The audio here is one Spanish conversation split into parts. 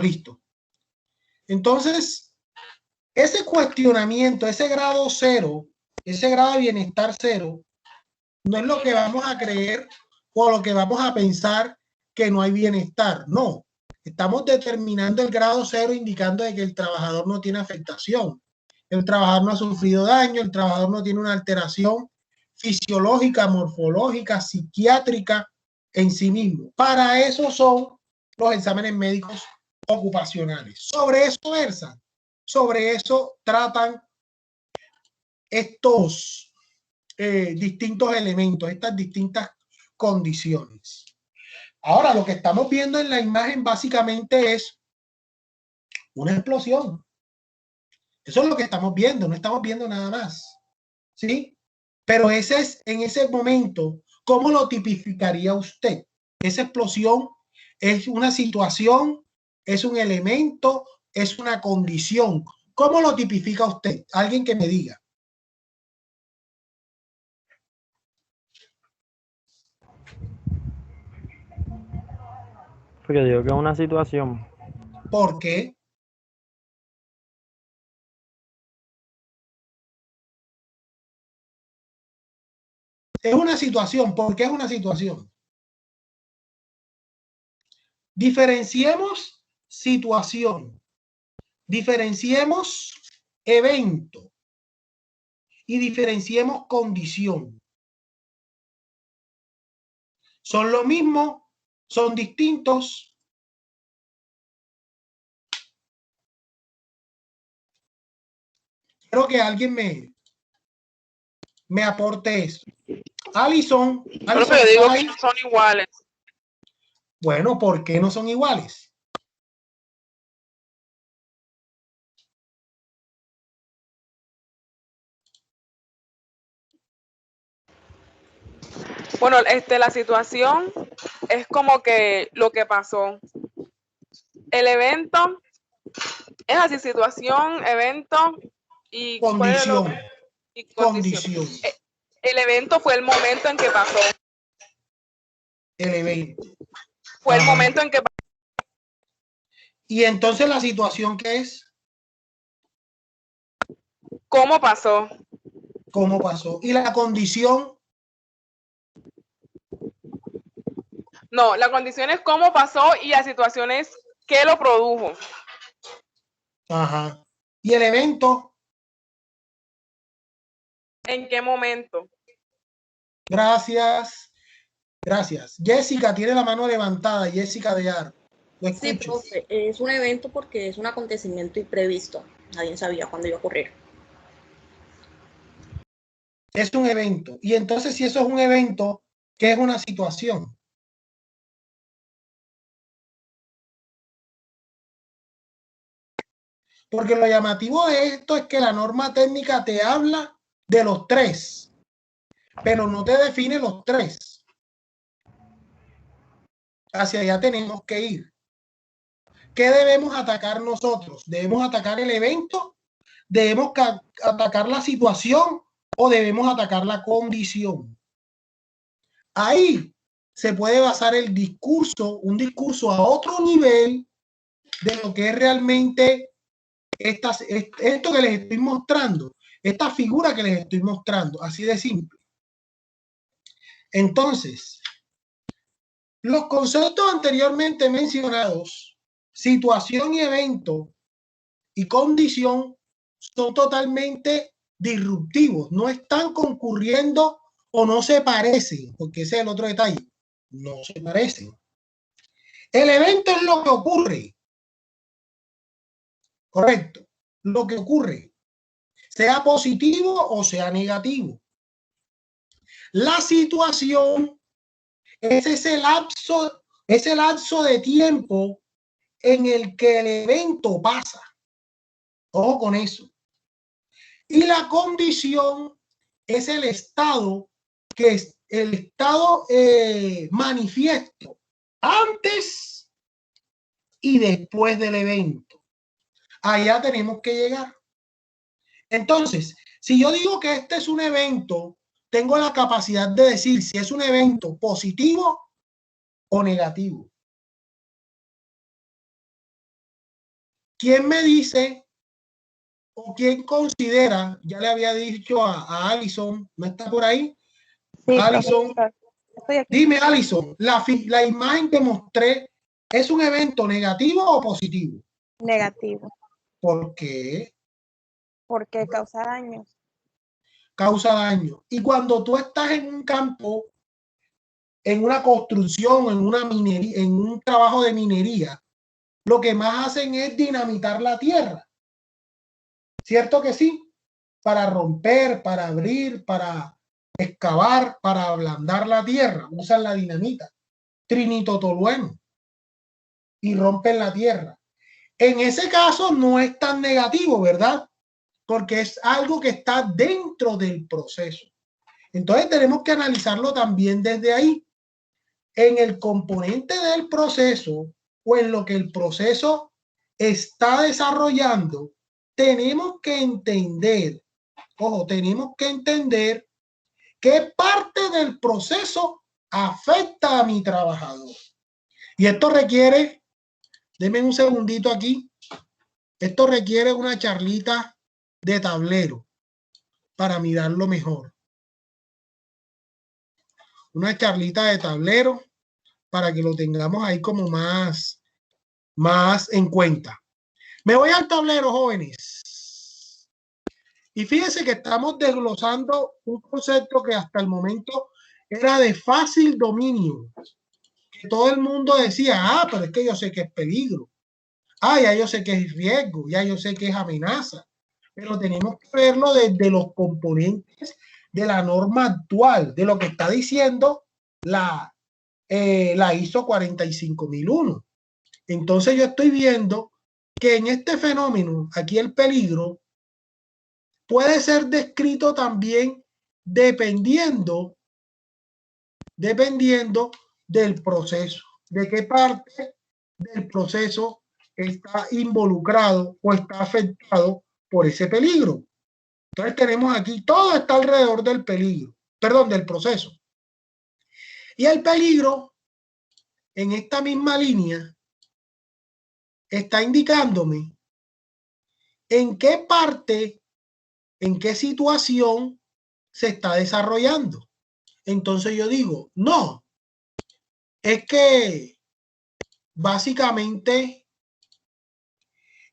Listo. Entonces, ese cuestionamiento, ese grado cero, ese grado de bienestar cero, no es lo que vamos a creer o lo que vamos a pensar que no hay bienestar. No, estamos determinando el grado cero indicando de que el trabajador no tiene afectación, el trabajador no ha sufrido daño, el trabajador no tiene una alteración fisiológica, morfológica, psiquiátrica en sí mismo. Para eso son los exámenes médicos ocupacionales. Sobre eso versan, sobre eso tratan estos distintos elementos, estas distintas condiciones. Ahora, lo que estamos viendo en la imagen básicamente es una explosión. Eso es lo que estamos viendo, no estamos viendo nada más. ¿Sí? Pero ese es, en ese momento, ¿cómo lo tipificaría usted? Esa explosión es una situación, es un elemento, es una condición. ¿Cómo lo tipifica usted? Alguien que me diga. Porque digo que es una situación. ¿Por qué? Es una situación. ¿Por qué es una situación? Diferenciemos situación, diferenciemos evento y diferenciemos condición. ¿Son lo mismo? ¿Son distintos? Quiero que alguien me aporte eso. Alison, Pero yo digo que no son iguales. Bueno, ¿por qué no son iguales? Bueno, la situación es como que lo que pasó. El evento es así, situación, evento y condición. Y condición. El evento fue el momento en que pasó. El evento. Fue el momento en que pasó. Y entonces la situación, ¿qué es? ¿Cómo pasó? ¿Cómo pasó? Y la condición. No, la condición es cómo pasó y la situación es qué lo produjo. Ajá. ¿Y el evento? ¿En qué momento? Gracias. Gracias. Jessica tiene la mano levantada. Jessica de Ar. Lo escucho. Sí, profe, es un evento porque es un acontecimiento imprevisto. Nadie sabía cuándo iba a ocurrir. Es un evento. Y entonces, si eso es un evento, ¿qué es una situación? Porque lo llamativo de esto es que la norma técnica te habla de los tres, pero no te define los tres. Hacia allá tenemos que ir. ¿Qué debemos atacar nosotros? ¿Debemos atacar el evento? ¿Debemos atacar la situación? ¿O debemos atacar la condición? Ahí se puede basar el discurso, un discurso a otro nivel de lo que es realmente esto que les estoy mostrando, esta figura que les estoy mostrando, así de simple. Entonces, los conceptos anteriormente mencionados, situación y evento y condición, son totalmente disruptivos, no están concurriendo o no se parecen, porque ese es el otro detalle, no se parecen. El evento es lo que ocurre, correcto, lo que ocurre, sea positivo o sea negativo. La situación es ese lapso de tiempo en el que el evento pasa. Ojo con eso. Y la condición es el estado que es el estado manifiesto antes y después del evento. Allá tenemos que llegar. Entonces, si yo digo que este es un evento, tengo la capacidad de decir si es un evento positivo o negativo. ¿quién me dice o quién considera? Ya le había dicho a Alison, ¿no está por ahí? Sí, Alison, profesor. Estoy aquí. dime, Alison, la imagen que mostré, ¿es un evento negativo o positivo? Negativo. ¿Por qué? Porque causa daños. Causa daño. Y cuando tú estás en un campo, en una construcción, en una minería, en un trabajo de minería, lo que más hacen es dinamitar la tierra. ¿Cierto que sí? Para romper, para abrir, para excavar, para ablandar la tierra. Usan la dinamita, trinitotolueno, y rompen la tierra. En ese caso no es tan negativo, ¿verdad? Porque es algo que está dentro del proceso. Entonces tenemos que analizarlo también desde ahí. En el componente del proceso o en lo que el proceso está desarrollando, tenemos que entender, ojo, tenemos que entender qué parte del proceso afecta a mi trabajador. Y esto requiere, denme un segundito aquí, esto requiere una charlita de tablero para mirarlo mejor. Una charlita de tablero para que lo tengamos ahí como más en cuenta. Me voy al tablero, jóvenes. Y fíjense que estamos desglosando un concepto que hasta el momento era de fácil dominio. Que todo el mundo decía, pero es que yo sé que es peligro. Ya yo sé que es riesgo, ya yo sé que es amenaza. Pero tenemos que verlo desde los componentes de la norma actual, de lo que está diciendo la ISO 45001. Entonces yo estoy viendo que en este fenómeno, aquí el peligro puede ser descrito también dependiendo del proceso, de qué parte del proceso está involucrado o está afectado por ese peligro. Entonces tenemos aquí, todo está alrededor del peligro, perdón, del proceso. Y el peligro, en esta misma línea, está indicándome en qué parte, en qué situación se está desarrollando. Entonces yo digo, no, es que básicamente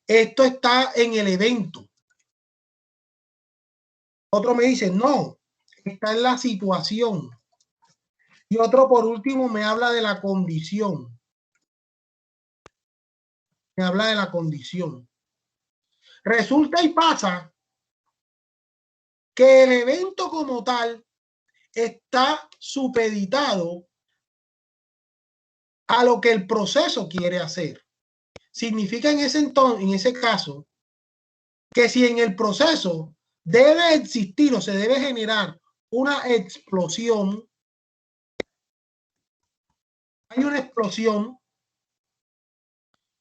esto está en el evento. Otro me dice, no, está en la situación. Y otro, por último, me habla de la condición. Me habla de la condición. Resulta y pasa que el evento como tal está supeditado a lo que el proceso quiere hacer. Significa en ese caso, que si en el proceso debe existir o se debe generar una explosión, hay una explosión,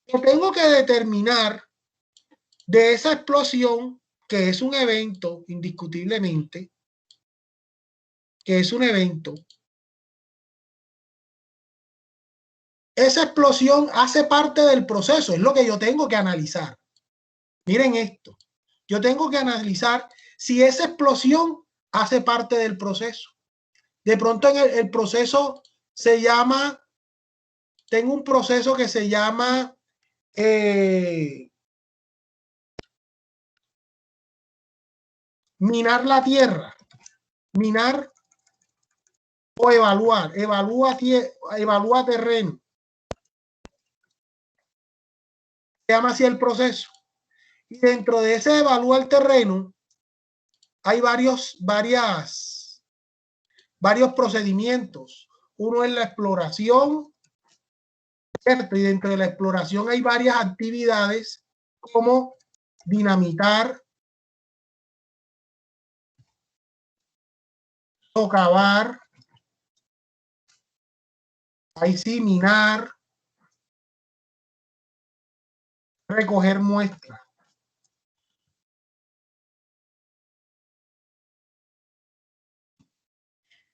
yo tengo que determinar de esa explosión, que es un evento, indiscutiblemente, que es un evento, esa explosión hace parte del proceso, es lo que yo tengo que analizar. Miren esto, yo tengo que analizar si esa explosión hace parte del proceso. De pronto en el proceso se llama, tengo un proceso que se llama minar la tierra, minar o evaluar, evalúa terreno. Se llama así el proceso. Y dentro de ese evalúa el terreno hay varios procedimientos. Uno es la exploración, ¿cierto? Y dentro de la exploración hay varias actividades como dinamitar, socavar, ahí sí, minar, recoger muestras.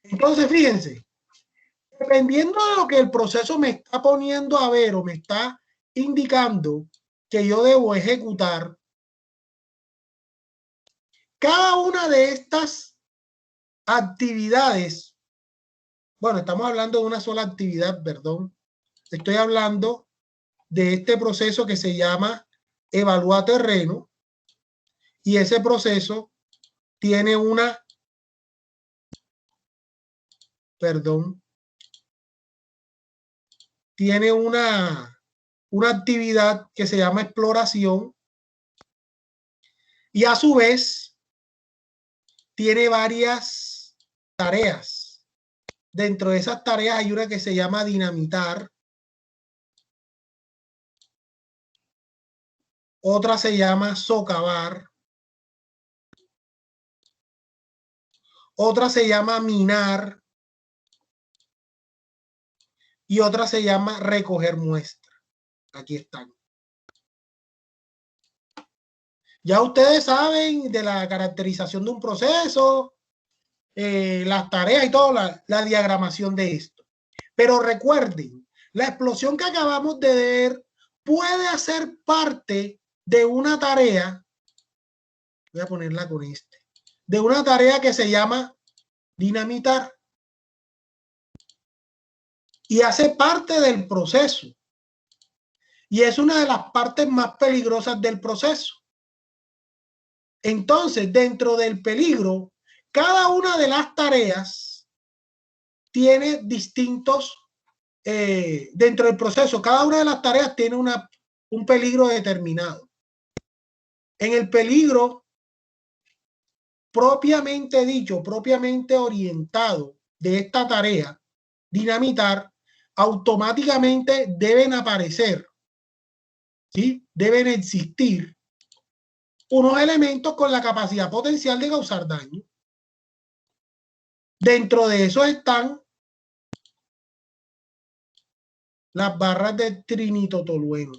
Entonces, fíjense, dependiendo de lo que el proceso me está poniendo a ver o me está indicando, que yo debo ejecutar, cada una de estas actividades, bueno, estamos hablando de una sola actividad, perdón, estoy hablando de este proceso que se llama evaluar terreno, y ese proceso tiene una, tiene una actividad que se llama exploración, y a su vez tiene varias tareas. Dentro de esas tareas hay una que se llama dinamitar, otra se llama socavar, otra se llama minar y otra se llama recoger muestra. Aquí están. Ya ustedes saben de la caracterización de un proceso, las tareas y todo, la diagramación de esto. Pero recuerden, la explosión que acabamos de ver puede hacer parte de una tarea, voy a ponerla con de una tarea que se llama dinamitar, y hace parte del proceso, y es una de las partes más peligrosas del proceso. Entonces, dentro del peligro, cada una de las tareas tiene distintos, dentro del proceso, cada una de las tareas tiene un peligro determinado. En el peligro propiamente dicho, propiamente orientado de esta tarea, dinamitar, automáticamente deben aparecer, ¿sí? Deben existir unos elementos con la capacidad potencial de causar daño. Dentro de eso están las barras de trinitotolueno,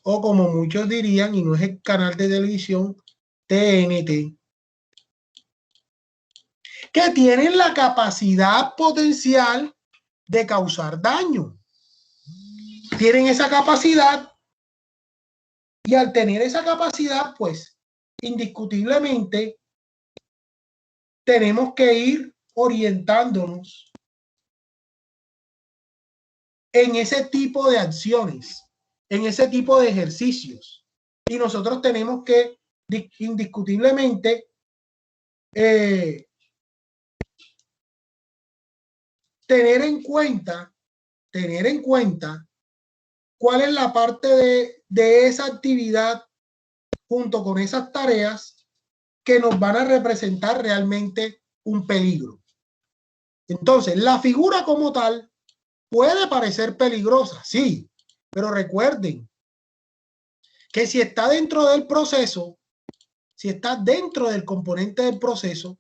o como muchos dirían, y no es el canal de televisión, TNT, que tienen la capacidad potencial de causar daño. Tienen esa capacidad, y al tener esa capacidad, pues indiscutiblemente tenemos que ir orientándonos en ese tipo de acciones, en ese tipo de ejercicios. Y nosotros tenemos que indiscutiblemente tener en cuenta cuál es la parte de esa actividad junto con esas tareas que nos van a representar realmente un peligro. Entonces, la figura como tal puede parecer peligrosa, sí, pero recuerden que si está dentro del proceso, si está dentro del componente del proceso,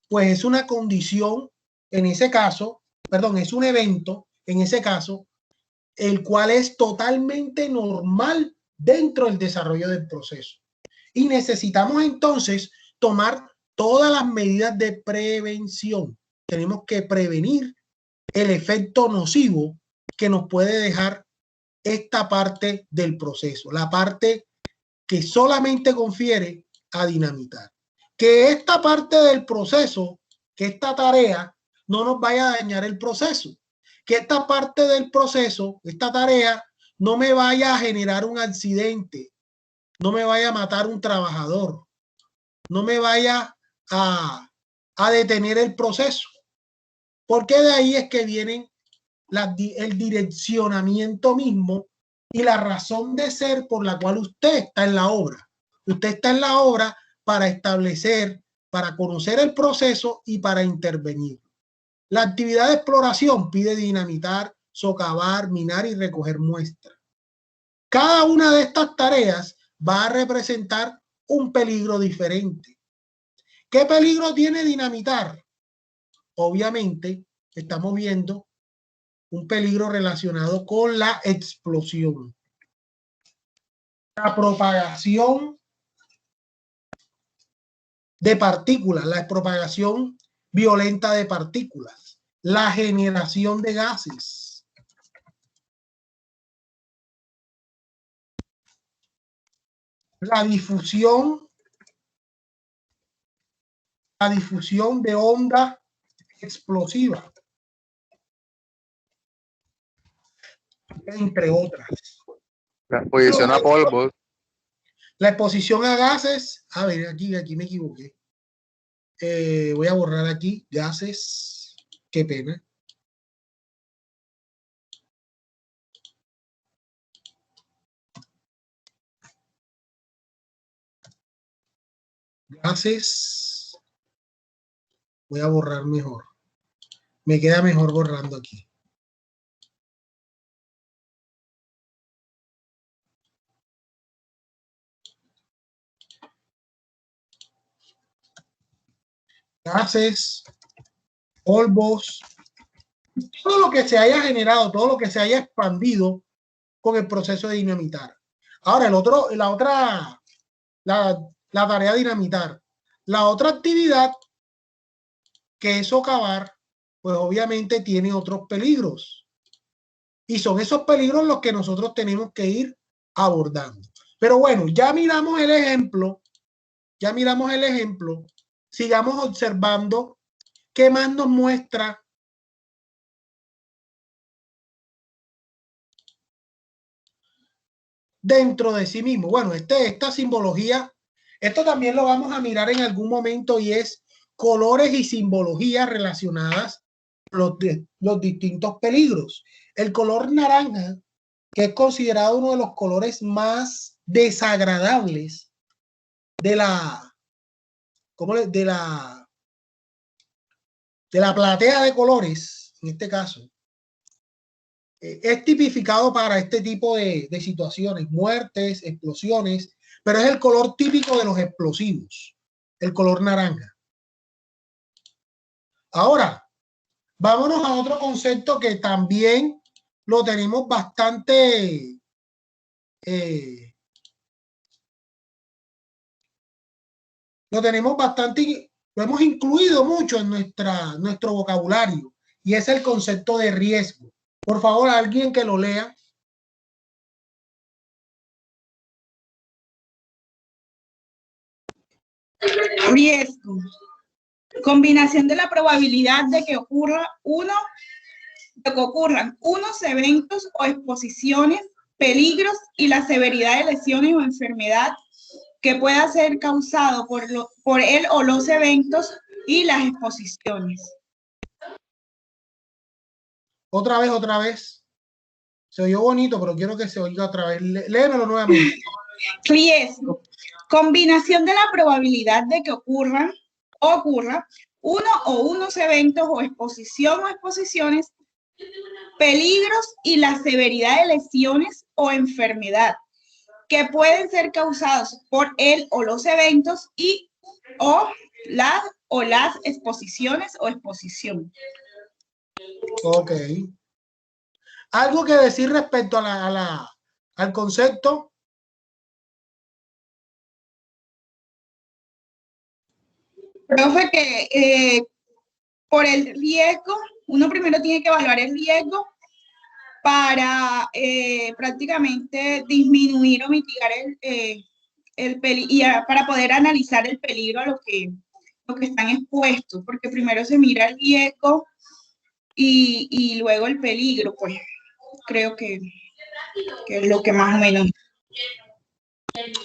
pues es una condición, en ese caso, perdón, es un evento, en ese caso, el cual es totalmente normal dentro del desarrollo del proceso. Y necesitamos entonces tomar todas las medidas de prevención. Tenemos que prevenir el efecto nocivo que nos puede dejar esta parte del proceso, la parte que solamente confiere a dinamitar. Que esta parte del proceso, que esta tarea no nos vaya a dañar el proceso, que esta parte del proceso, esta tarea, no me vaya a generar un accidente, no me vaya a matar un trabajador, no me vaya a detener el proceso. Porque de ahí es que vienen el direccionamiento mismo y la razón de ser por la cual usted está en la obra. Usted está en la obra para establecer, para conocer el proceso y para intervenir. La actividad de exploración pide dinamitar, socavar, minar y recoger muestras. Cada una de estas tareas va a representar un peligro diferente. ¿Qué peligro tiene dinamitar? Obviamente, estamos viendo un peligro relacionado con la explosión, la propagación de partículas, la propagación violenta de partículas, la generación de gases. la difusión de onda explosiva, entre otras. La exposición a polvos. La exposición a gases, a ver, aquí me equivoqué. Voy a borrar aquí, gases, qué pena. Gases, voy a borrar mejor. Me queda mejor borrando aquí. Gases, polvos, todo lo que se haya generado, todo lo que se haya expandido con el proceso de dinamitar. Ahora, la tarea de dinamitar. La otra actividad, que es socavar, pues obviamente tiene otros peligros. Y son esos peligros los que nosotros tenemos que ir abordando. Pero bueno, ya miramos el ejemplo. Sigamos observando qué más nos muestra dentro de sí mismo. Bueno, esta simbología, esto también lo vamos a mirar en algún momento, y es colores y simbologías relacionadas con los distintos peligros. El color naranja, que es considerado uno de los colores más desagradables de la platea de colores, en este caso, es tipificado para este tipo de situaciones, muertes, explosiones, pero es el color típico de los explosivos, el color naranja. Ahora, vámonos a otro concepto que también lo tenemos bastante lo hemos incluido mucho en nuestro vocabulario, y es el concepto de riesgo. Por favor, alguien que lo lea. Riesgo. Combinación de la probabilidad de que ocurran unos eventos o exposiciones, peligros y la severidad de lesiones o enfermedad que pueda ser causado por él o los eventos y las exposiciones. Otra vez. Se oyó bonito, pero quiero que se oiga otra vez. Léemelo nuevamente. Riesgo. Combinación de la probabilidad de que ocurra uno o unos eventos o exposiciones, peligros y la severidad de lesiones o enfermedad que pueden ser causados por él o los eventos o las exposiciones o exposición. Ok. ¿Algo que decir respecto al concepto? Profe, que por el riesgo, uno primero tiene que evaluar el riesgo para prácticamente disminuir o mitigar el peligro, y para poder analizar el peligro a lo que están expuestos, porque primero se mira el riesgo y luego el peligro, pues creo que es lo que más o menos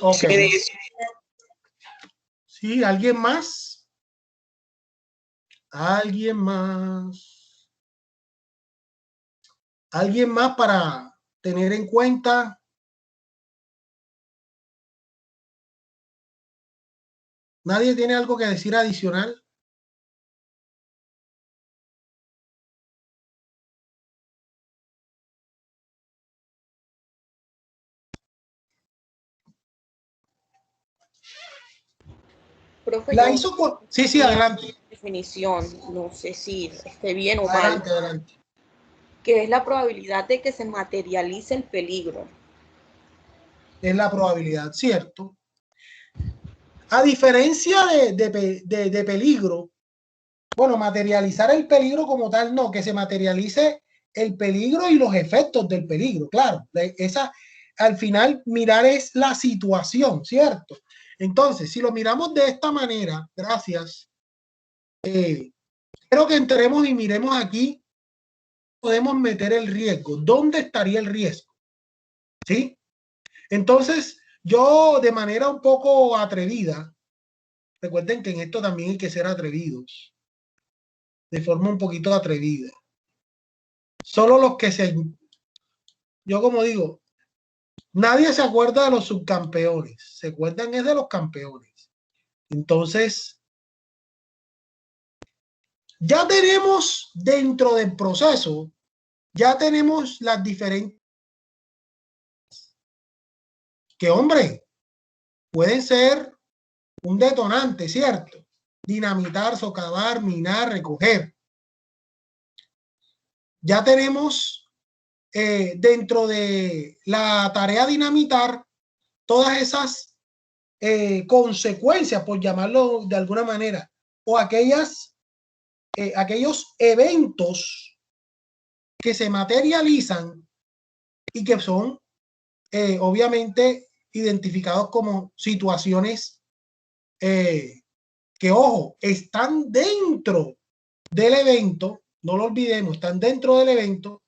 Okay. sé de eso. Sí, ¿alguien más? ¿Alguien más? ¿Alguien más para tener en cuenta? ¿Nadie tiene algo que decir adicional? Profe, La yo hizo con... Sí, adelante. definición, no sé si esté bien o Adelante, mal, adelante. que es la probabilidad de que se materialice el peligro. Es la probabilidad, ¿cierto? A diferencia de peligro, bueno, materializar el peligro como tal, no, que se materialice el peligro y los efectos del peligro, claro. al final mirar es la situación, ¿cierto? Entonces, si lo miramos de esta manera, gracias, quiero que entremos y miremos aquí, podemos meter el riesgo. ¿Dónde estaría el riesgo? ¿Sí? Entonces, yo de manera un poco atrevida, recuerden que en esto también hay que ser atrevidos, de forma un poquito atrevida. Solo los que yo como digo, nadie se acuerda de los subcampeones, se acuerdan es de los campeones. Entonces, ya tenemos dentro del proceso, ya tenemos las diferentes, que hombre, pueden ser un detonante, ¿cierto? Dinamitar, socavar, minar, recoger. Ya tenemos dentro de la tarea dinamitar todas esas consecuencias, por llamarlo de alguna manera, o aquellos eventos que se materializan y que son obviamente identificados como situaciones que, ojo, están dentro del evento, no lo olvidemos, están dentro del evento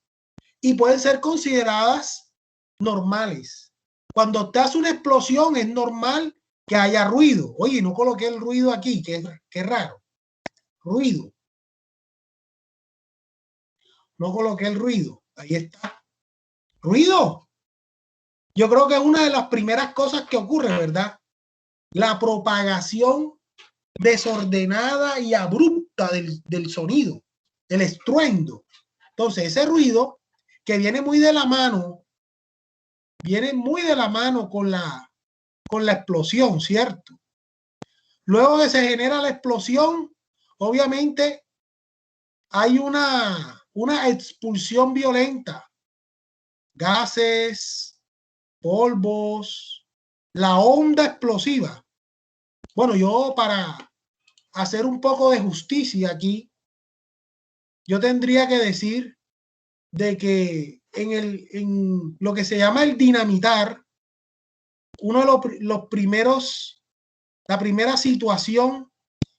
y pueden ser consideradas normales. Cuando te hace una explosión es normal que haya ruido. Oye, no coloqué el ruido aquí, qué raro. Ruido. No coloqué el ruido. Ahí está. Ruido. Yo creo que es una de las primeras cosas que ocurre, ¿verdad? La propagación desordenada y abrupta del sonido, del estruendo. Entonces, ese ruido que viene muy de la mano con la explosión, ¿cierto? Luego que se genera la explosión, obviamente hay una expulsión violenta, gases, polvos, la onda explosiva. Bueno, yo para hacer un poco de justicia aquí, yo tendría que decir de que en lo que se llama el dinamitar, uno de los primeros, la primera situación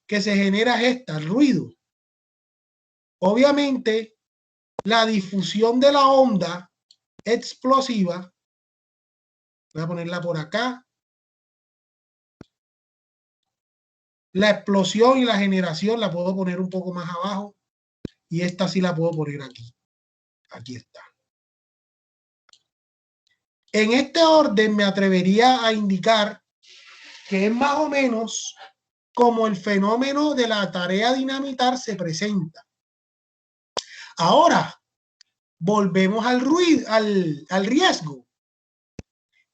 que se genera es esta, el ruido. Obviamente, la difusión de la onda explosiva, voy a ponerla por acá, la explosión y la generación la puedo poner un poco más abajo y esta sí la puedo poner aquí. Aquí está. En este orden me atrevería a indicar que es más o menos como el fenómeno de la tarea dinamitar se presenta. Ahora, volvemos al ruido, al riesgo.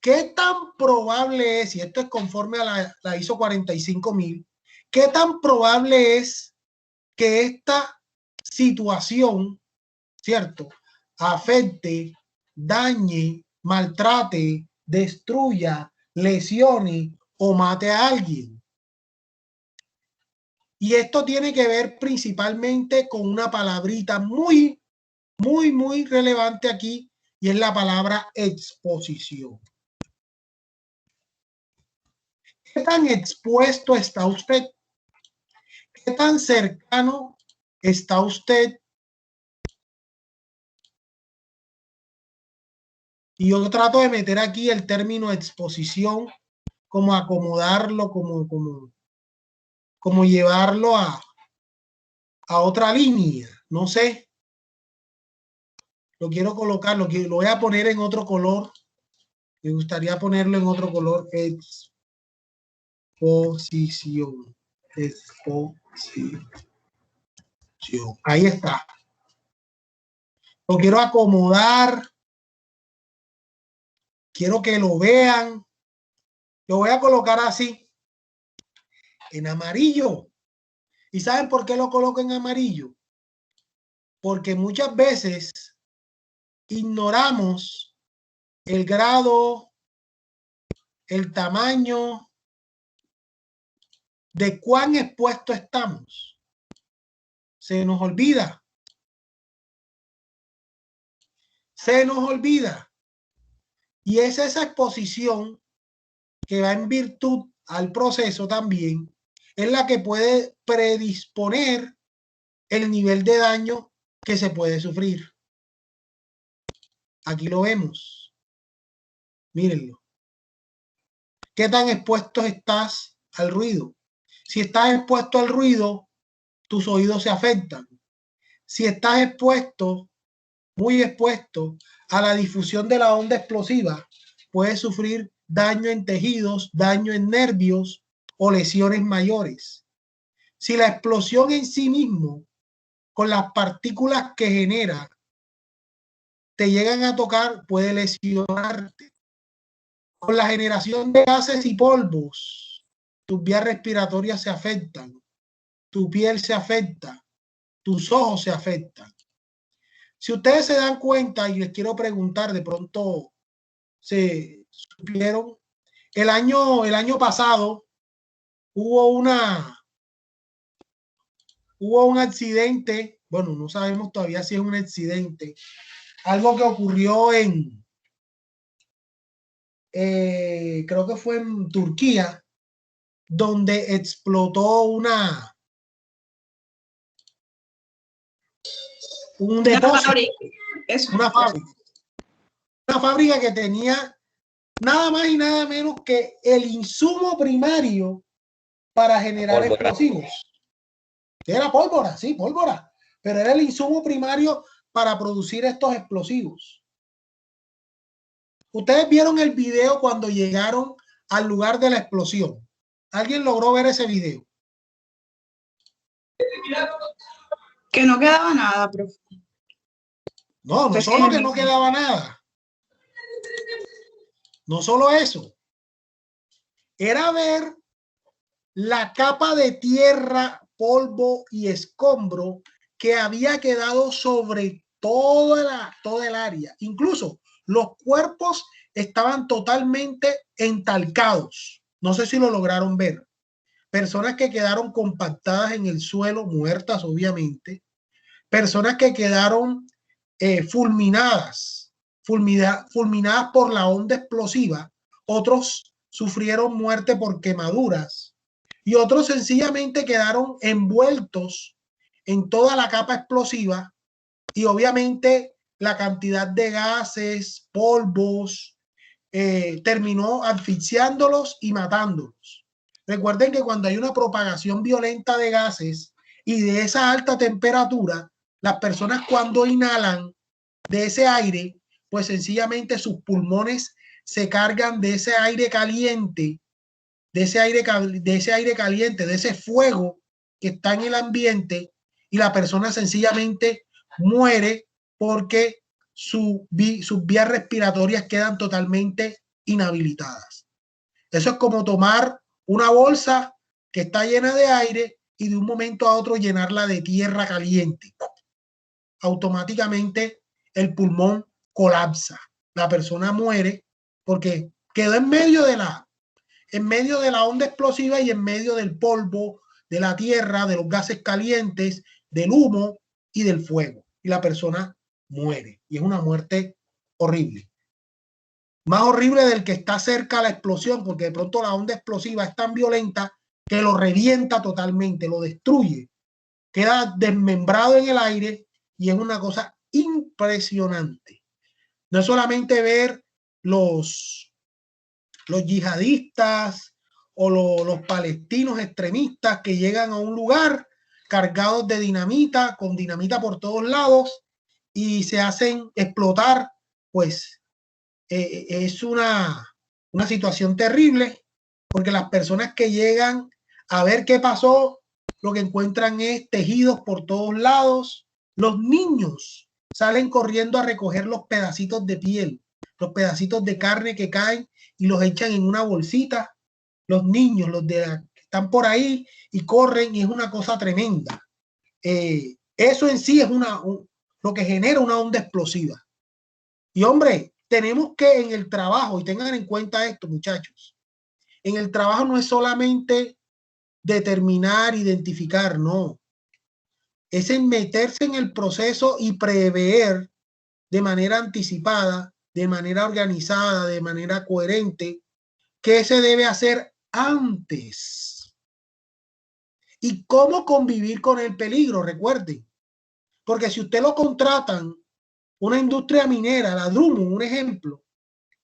¿Qué tan probable es, y esto es conforme a la ISO 45000, qué tan probable es que esta situación, ¿cierto?, afecte, dañe, maltrate, destruya, lesione o mate a alguien? Y esto tiene que ver principalmente con una palabrita muy relevante aquí, y es la palabra exposición. ¿Qué tan expuesto está usted? ¿Qué tan cercano está usted? Y yo trato de meter aquí el término exposición, como acomodarlo, como llevarlo a otra línea. No sé. Lo quiero colocar, lo voy a poner en otro color. Me gustaría ponerlo en otro color. Exposición. Exposición. Ahí está. Lo quiero acomodar. Quiero que lo vean. Lo voy a colocar así. En amarillo. ¿Y saben por qué lo coloco en amarillo? Porque muchas veces ignoramos el grado, el tamaño de cuán expuesto estamos. Se nos olvida. Se nos olvida. Y es esa exposición que va en virtud al proceso también, es la que puede predisponer el nivel de daño que se puede sufrir. Aquí lo vemos. Mírenlo. ¿Qué tan expuesto estás al ruido? Si estás expuesto al ruido, tus oídos se afectan. Si estás expuesto, muy expuesto a la difusión de la onda explosiva, puedes sufrir daño en tejidos, daño en nervios o lesiones mayores. Si la explosión en sí mismo, con las partículas que genera, te llegan a tocar, puede lesionarte. Con la generación de gases y polvos, tus vías respiratorias se afectan, tu piel se afecta, tus ojos se afectan. Si ustedes se dan cuenta, y les quiero preguntar, de pronto se supieron, el año pasado hubo un accidente, bueno, no sabemos todavía si es un accidente, algo que ocurrió creo que fue en Turquía, donde explotó un depósito, una fábrica que tenía nada más y nada menos que el insumo primario para generar explosivos. Era pólvora, sí, pólvora, pero era el insumo primario para producir estos explosivos. Ustedes vieron el video cuando llegaron al lugar de la explosión. ¿Alguien logró ver ese video? Que no quedaba nada, profe. No, no solo que no quedaba nada. No solo eso. Era ver la capa de tierra, polvo y escombro que había quedado sobre todo el área. Incluso los cuerpos estaban totalmente entalcados. No sé si lo lograron ver. Personas que quedaron compactadas en el suelo, muertas obviamente. Personas que quedaron fulminadas por la onda explosiva. Otros sufrieron muerte por quemaduras y otros sencillamente quedaron envueltos en toda la capa explosiva, y obviamente la cantidad de gases, polvos, terminó asfixiándolos y matándolos. Recuerden que cuando hay una propagación violenta de gases y de esa alta temperatura, las personas cuando inhalan de ese aire, pues sencillamente sus pulmones se cargan de ese aire caliente, de ese fuego que está en el ambiente, y la persona sencillamente muere porque sus vías respiratorias quedan totalmente inhabilitadas. Eso es como tomar una bolsa que está llena de aire y de un momento a otro llenarla de tierra caliente. Automáticamente el pulmón colapsa. La persona muere porque quedó en medio de la onda explosiva y en medio del polvo, de la tierra, de los gases calientes, del humo y del fuego. Y la persona muere. Y es una muerte horrible. Más horrible del que está cerca a la explosión, porque de pronto la onda explosiva es tan violenta que lo revienta totalmente, lo destruye. Queda desmembrado en el aire y es una cosa impresionante. No es solamente ver los yihadistas o los palestinos extremistas que llegan a un lugar cargados de dinamita, con dinamita por todos lados, y se hacen explotar, pues es una situación terrible, porque las personas que llegan a ver qué pasó, lo que encuentran es tejidos por todos lados. Los niños salen corriendo a recoger los pedacitos de piel, los pedacitos de carne que caen y los echan en una bolsita. Los niños, que están por ahí y corren, y es una cosa tremenda. Eso en sí es lo que genera una onda explosiva. Y hombre, tenemos que en el trabajo, y tengan en cuenta esto, muchachos, en el trabajo no es solamente determinar, identificar, no. Es en meterse en el proceso y prever de manera anticipada de manera organizada, de manera coherente, qué se debe hacer antes y cómo convivir con el peligro, recuerden. Porque si usted lo contratan, una industria minera, la Drummond, un ejemplo,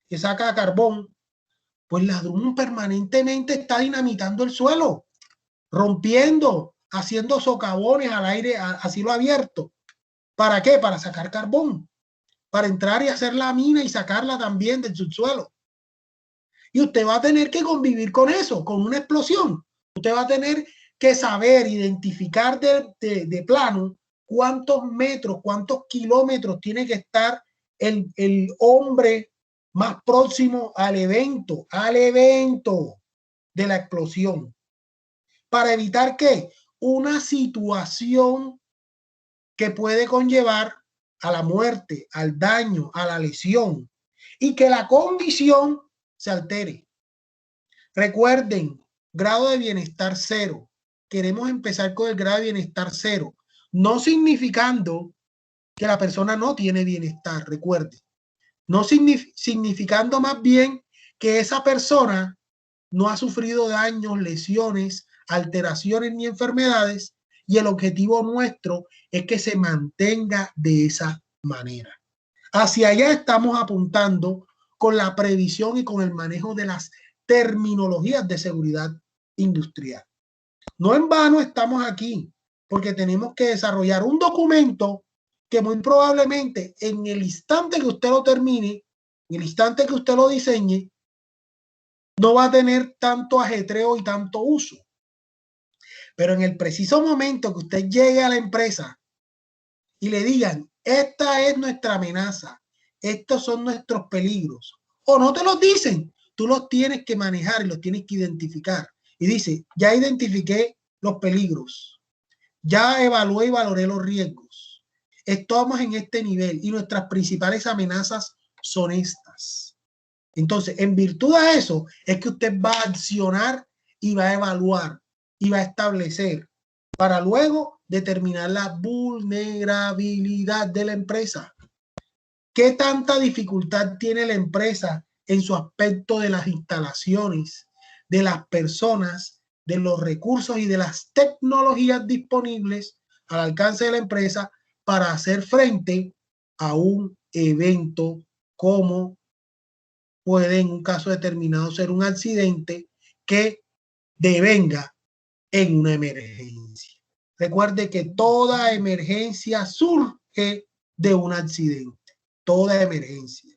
que saca carbón, pues la Drummond permanentemente está dinamitando el suelo, rompiendo, haciendo socavones al aire, a cielo abierto. ¿Para qué? Para sacar carbón, para entrar y hacer la mina y sacarla también del subsuelo. Y usted va a tener que convivir con eso, con una explosión. Usted va a tener que saber identificar de plano cuántos metros, cuántos kilómetros tiene que estar el hombre más próximo al evento de la explosión. Para evitar que una situación que puede conllevar a la muerte, al daño, a la lesión y que la condición se altere. Recuerden, grado de bienestar 0. Queremos empezar con el grado de bienestar 0, no significando que la persona no tiene bienestar, recuerden. No significando más bien que esa persona no ha sufrido daños, lesiones, alteraciones ni enfermedades, y el objetivo nuestro es que se mantenga de esa manera. Hacia allá estamos apuntando con la previsión y con el manejo de las terminologías de seguridad industrial. No en vano estamos aquí, porque tenemos que desarrollar un documento que muy probablemente en el instante que usted lo termine, en el instante que usted lo diseñe, no va a tener tanto ajetreo y tanto uso. Pero en el preciso momento que usted llegue a la empresa y le digan, esta es nuestra amenaza, estos son nuestros peligros, o no te los dicen, tú los tienes que manejar y los tienes que identificar. Y dice, ya identifiqué los peligros, ya evalué y valoré los riesgos, estamos en este nivel y nuestras principales amenazas son estas. Entonces, en virtud de eso, es que usted va a accionar y va a evaluar y va a establecer para luego determinar la vulnerabilidad de la empresa. ¿Qué tanta dificultad tiene la empresa en su aspecto de las instalaciones, de las personas, de los recursos y de las tecnologías disponibles al alcance de la empresa para hacer frente a un evento como puede en un caso determinado ser un accidente que devenga en una emergencia? Recuerde que toda emergencia surge de un accidente, toda emergencia.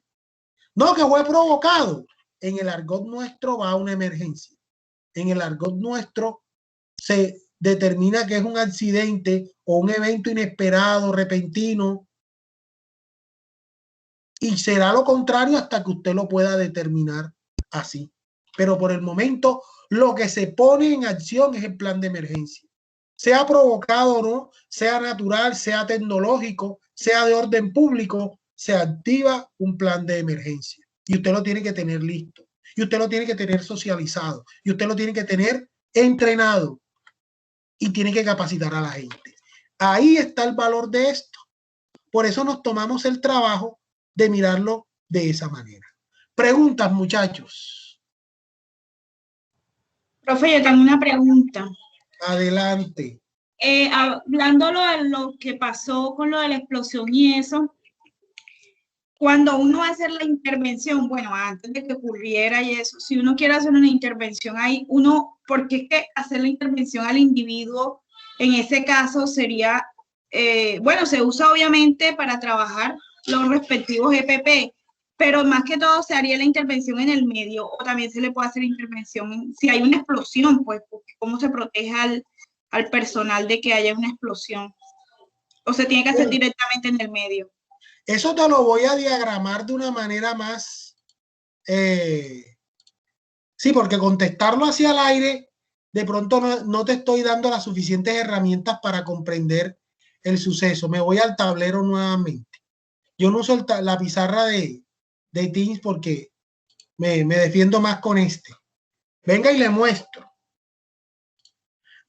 No que fue provocado. En el argot nuestro va una emergencia. En el argot nuestro se determina que es un accidente o un evento inesperado, repentino, y será lo contrario hasta que usted lo pueda determinar así. Pero por el momento, lo que se pone en acción es el plan de emergencia. Sea provocado o no, sea natural, sea tecnológico, sea de orden público, se activa un plan de emergencia. Y usted lo tiene que tener listo. Y usted lo tiene que tener socializado. Y usted lo tiene que tener entrenado. Y tiene que capacitar a la gente. Ahí está el valor de esto. Por eso nos tomamos el trabajo de mirarlo de esa manera. Preguntas, muchachos. Profe, yo tengo una pregunta. Adelante. Hablando de lo que pasó con lo de la explosión y eso, cuando uno va a hacer la intervención, bueno, antes de que ocurriera y eso, si uno quiere hacer una intervención ahí, ¿por qué es que hacer la intervención al individuo en ese caso sería, bueno, se usa obviamente para trabajar los respectivos EPP, pero más que todo se haría la intervención en el medio o también se le puede hacer intervención si hay una explosión, pues, ¿cómo se protege al personal de que haya una explosión? ¿O se tiene que hacer directamente en el medio? Eso te lo voy a diagramar de una manera más, sí, porque contestarlo hacia el aire, de pronto no te estoy dando las suficientes herramientas para comprender el suceso. Me voy al tablero nuevamente. Yo no uso la pizarra de Teams porque me defiendo más con este. Venga y le muestro.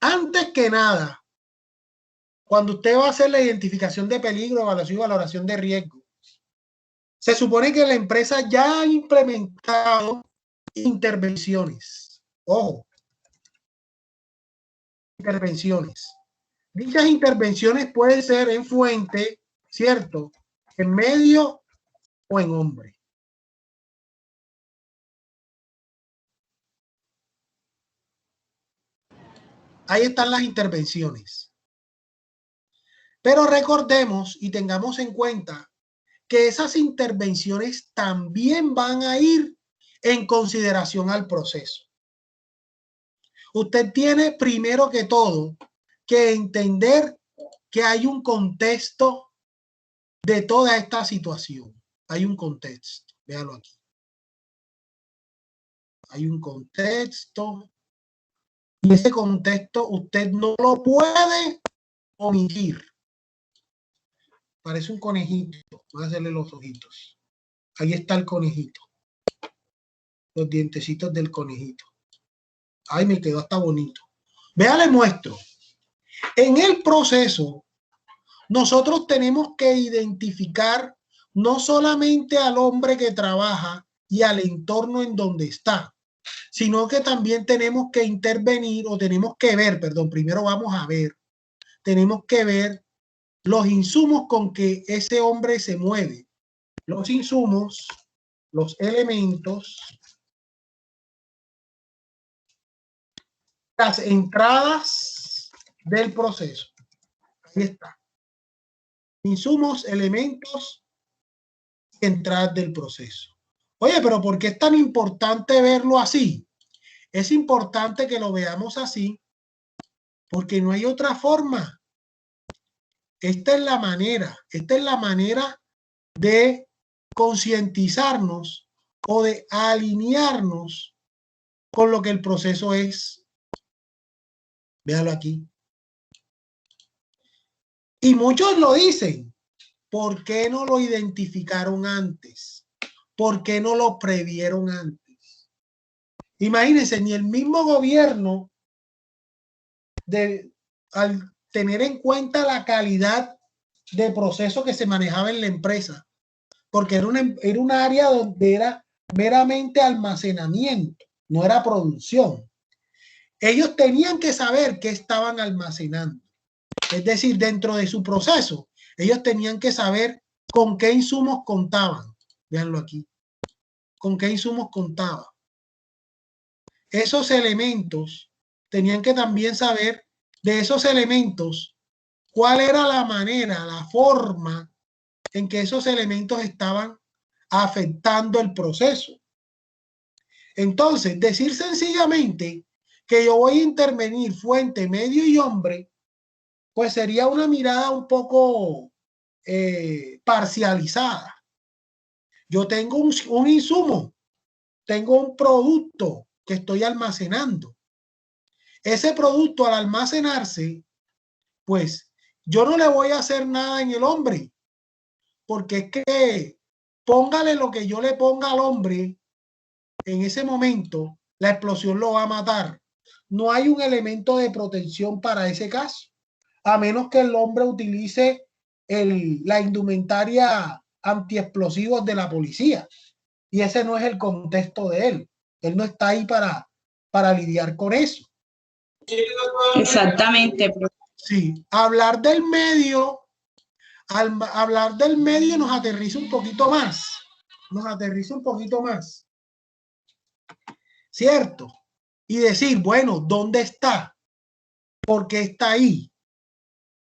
Antes que nada, cuando usted va a hacer la identificación de peligro, evaluación y valoración de riesgo, Se supone que la empresa ya ha implementado intervenciones. Ojo, intervenciones. Dichas intervenciones pueden ser en fuente, ¿cierto? En medio o en hombre. Ahí están las intervenciones. Pero recordemos y tengamos en cuenta que esas intervenciones también van a ir en consideración al proceso. Usted tiene primero que todo que entender que hay un contexto de toda esta situación. Hay un contexto, véalo aquí. Hay un contexto y ese contexto usted no lo puede omitir. Parece un conejito. Voy a hacerle los ojitos. Ahí está el conejito. Los dientecitos del conejito. Ay, me quedó hasta bonito. Vea, le muestro. En el proceso, nosotros tenemos que identificar no solamente al hombre que trabaja y al entorno en donde está, sino que también tenemos que intervenir o tenemos que ver, perdón, primero vamos a ver, tenemos que ver los insumos con que ese hombre se mueve. Los insumos, los elementos, las entradas del proceso. Ahí está. Insumos, elementos, entradas del proceso. Oye, pero ¿por qué es tan importante verlo así? Es importante que lo veamos así porque no hay otra forma. Esta es la manera de concientizarnos o de alinearnos con lo que el proceso es. Véalo aquí. Y muchos lo dicen. ¿Por qué no lo identificaron antes? ¿Por qué no lo previeron antes? Imagínense, ni el mismo gobierno, al tener en cuenta la calidad de proceso que se manejaba en la empresa, porque era un área donde era meramente almacenamiento, no era producción. Ellos tenían que saber qué estaban almacenando. Es decir, dentro de su proceso, ellos tenían que saber con qué insumos contaban. Véanlo aquí. Con qué insumos contaban. Esos elementos tenían que también saber de esos elementos cuál era la manera, la forma en que esos elementos estaban afectando el proceso. Entonces, decir sencillamente que yo voy a intervenir fuente, medio y hombre, pues sería una mirada un poco parcializada. Yo tengo un insumo, tengo un producto que estoy almacenando. Ese producto al almacenarse, pues yo no le voy a hacer nada en el hombre, porque es que póngale lo que yo le ponga al hombre, en ese momento la explosión lo va a matar. No hay un elemento de protección para ese caso, a menos que el hombre utilice la indumentaria antiexplosivos de la policía. Y ese no es el contexto de él. Él no está ahí para lidiar con eso. Exactamente. Sí, hablar del medio, al hablar del medio nos aterriza un poquito más. Nos aterriza un poquito más. ¿Cierto? Y decir, bueno, ¿dónde está? ¿Por qué está ahí?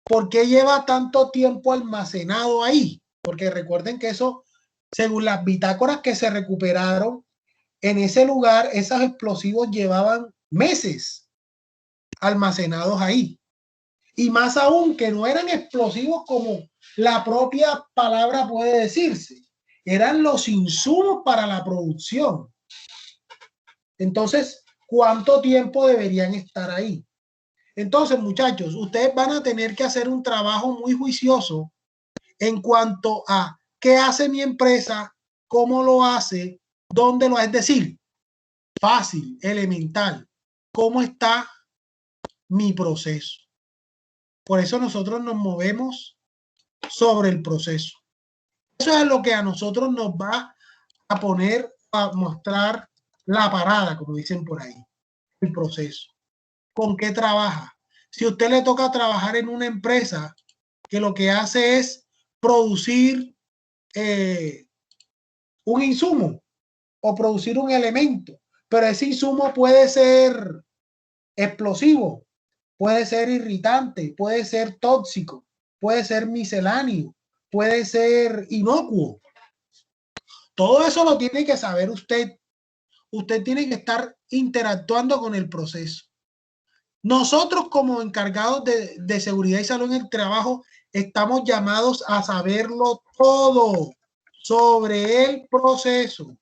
¿Por qué lleva tanto tiempo almacenado ahí? Porque recuerden que eso, según las bitácoras que se recuperaron, en ese lugar, esos explosivos llevaban meses almacenados ahí. Y más aún que no eran explosivos como la propia palabra puede decirse. Eran los insumos para la producción. Entonces, ¿cuánto tiempo deberían estar ahí? Entonces, muchachos, ustedes van a tener que hacer un trabajo muy juicioso en cuanto a qué hace mi empresa, cómo lo hace, dónde lo hace. Es decir, fácil, elemental, cómo está mi proceso. Por eso nosotros nos movemos sobre el proceso. Eso es lo que a nosotros nos va a poner, a mostrar la parada, como dicen por ahí, el proceso. ¿Con qué trabaja? Si a usted le toca trabajar en una empresa que lo que hace es producir un insumo o producir un elemento, pero ese insumo puede ser explosivo, puede ser irritante, puede ser tóxico, puede ser misceláneo, puede ser inocuo. Todo eso lo tiene que saber usted. Usted tiene que estar interactuando con el proceso. Nosotros como encargados de seguridad y salud en el trabajo estamos llamados a saberlo todo sobre el proceso.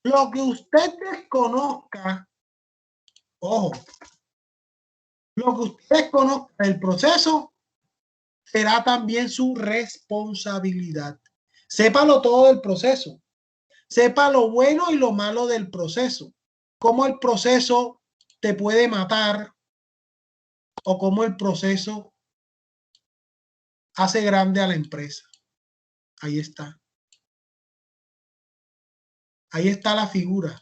Lo que usted desconozca, ojo, lo que usted desconozca del proceso será también su responsabilidad. Sépalo todo del proceso. Sepa lo bueno y lo malo del proceso. Cómo el proceso te puede matar o cómo el proceso hace grande a la empresa. Ahí está. Ahí está la figura.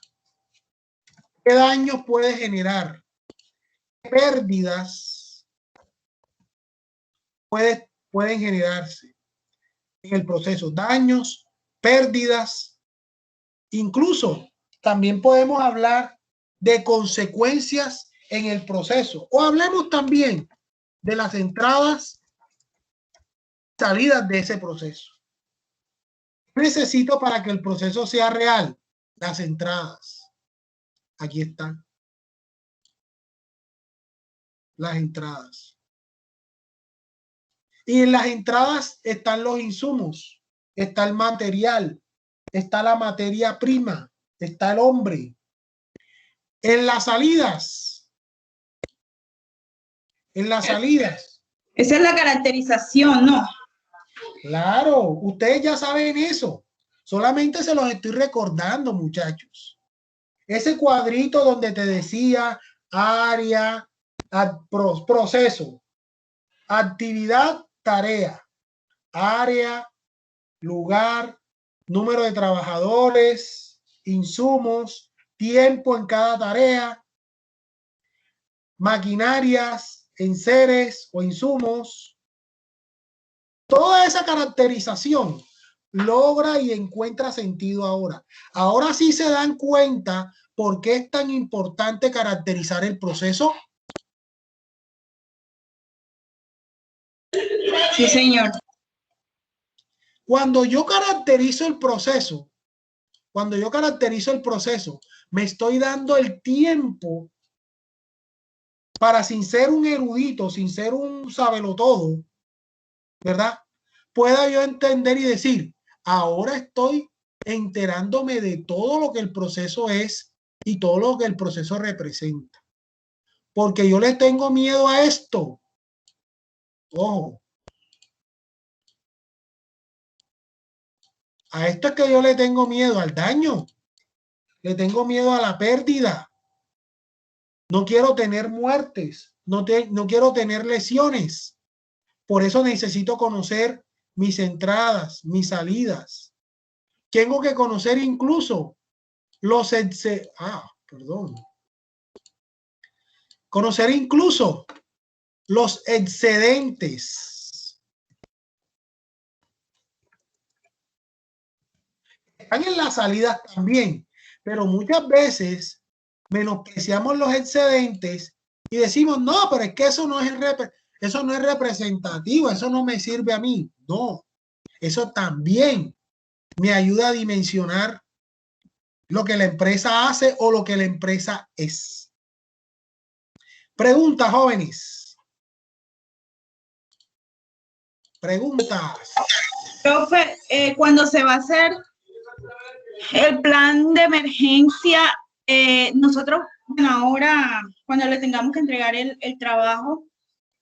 ¿Qué daños puede generar? ¿Qué pérdidas pueden generarse en el proceso? Daños, pérdidas. Incluso también podemos hablar de consecuencias en el proceso. O hablemos también de las entradas y salidas de ese proceso. Necesito para que el proceso sea real las entradas. Aquí están las entradas. Y en las entradas están los insumos, está el material, está la materia prima, está el hombre. En las salidas. Esa es la caracterización, ¿no? Claro, ustedes ya saben eso. Solamente se los estoy recordando, muchachos. Ese cuadrito donde te decía área, proceso, actividad, tarea, área, lugar, número de trabajadores, insumos, tiempo en cada tarea, maquinarias, enseres o insumos. Toda esa caracterización logra y encuentra sentido ahora. Ahora sí se dan cuenta por qué es tan importante caracterizar el proceso. Sí, señor. Cuando yo caracterizo el proceso, me estoy dando el tiempo para, sin ser un erudito, sin ser un sabelotodo, ¿verdad? Pueda yo entender y decir, ahora estoy enterándome de todo lo que el proceso es y todo lo que el proceso representa. Porque yo le tengo miedo a esto. Ojo. A esto es que yo le tengo miedo, al daño. Le tengo miedo a la pérdida. No quiero tener muertes. No quiero tener lesiones. Por eso necesito conocer mis entradas, mis salidas. Tengo que conocer incluso conocer incluso los excedentes. Están en las salidas también, pero muchas veces menospreciamos los excedentes y decimos, no, pero es que eso no es representativo, eso no me sirve a mí. No, eso también me ayuda a dimensionar lo que la empresa hace o lo que la empresa es. Preguntas, jóvenes. Preguntas. Profe, cuando se va a hacer el plan de emergencia, nosotros, bueno, ahora cuando le tengamos que entregar el trabajo,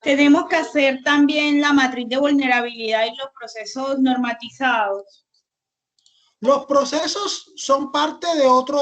tenemos que hacer también la matriz de vulnerabilidad y los procesos normatizados. Los procesos son parte de otro